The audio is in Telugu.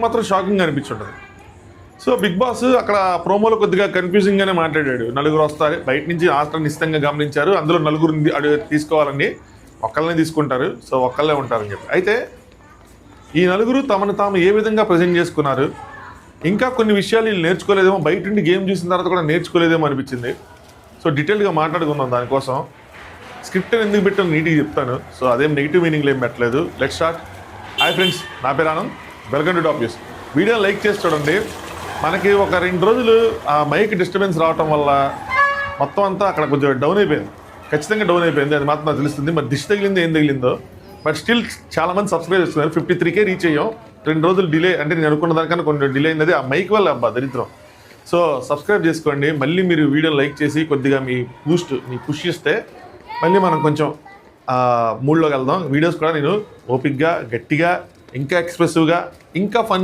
మాత్రం షాకింగ్ అనిపించుంటుంది. సో బిగ్ బాస్ అక్కడ ప్రోమోలో కొద్దిగా కన్ఫ్యూజింగ్గానే మాట్లాడాడు. నలుగురు వస్తారు బయట నుంచి ఆస్ట్రా నిశ్చితంగా గమనించారు, అందులో నలుగురిని తీసుకోవాలండి, ఒక్కళ్ళనే తీసుకుంటారు, సో ఒక్కళ్ళే ఉంటారని చెప్పి. అయితే ఈ నలుగురు తమను తాము ఏ విధంగా ప్రజెంట్ చేసుకున్నారు, ఇంకా కొన్ని విషయాలు వీళ్ళు నేర్చుకోలేదేమో, బయట నుండి గేమ్ చూసిన తర్వాత కూడా నేర్చుకోలేదేమో అనిపించింది. సో డీటెయిల్గా మాట్లాడుకుందాం దానికోసం. స్క్రిప్ట్ ఎందుకు పెట్టాను నీట్గా చెప్తాను. సో అదేం నెగిటివ్ మీనింగ్లో ఏం పెట్టలేదు. Let's start. హాయ్ ఫ్రెండ్స్, నా పేరు Anand, welcome to top news. Video like చేసి చూడండి. మనకి ఒక 2 రోజులు ఆ మైక్ డిస్టర్బెన్స్ రావటం వల్ల మొత్తం అంతా అక్కడ కొంచెం డౌన్ అయిపోయింది, ఖచ్చితంగా డౌన్ అయిపోయింది, అది మాత్రం నాకు తెలుస్తుంది. మరి దిష్టి తగిలిందో ఏం తగిలిందో, బట్ స్టిల్ చాలామంది సబ్స్క్రైబ్ చేస్తున్నారు. 53K రీచ్ అయ్యాం. 2 రోజులు డిలే, అంటే నేను అనుకున్న దానికన్నా కొంచెం డిలే అయింది, ఆ మైక్ వల్ల అబ్బా దరిద్రం. సో సబ్స్క్రైబ్ చేసుకోండి. మళ్ళీ మీరు వీడియోని లైక్ చేసి కొద్దిగా మీ పుష్ చేస్తే మళ్ళీ మనం కొంచెం మూడ్లోకి వెళ్దాం. వీడియోస్ కూడా నేను ఓపిక్గా, గట్టిగా, ఇంకా ఎక్స్ప్రెసివ్గా, ఇంకా ఫన్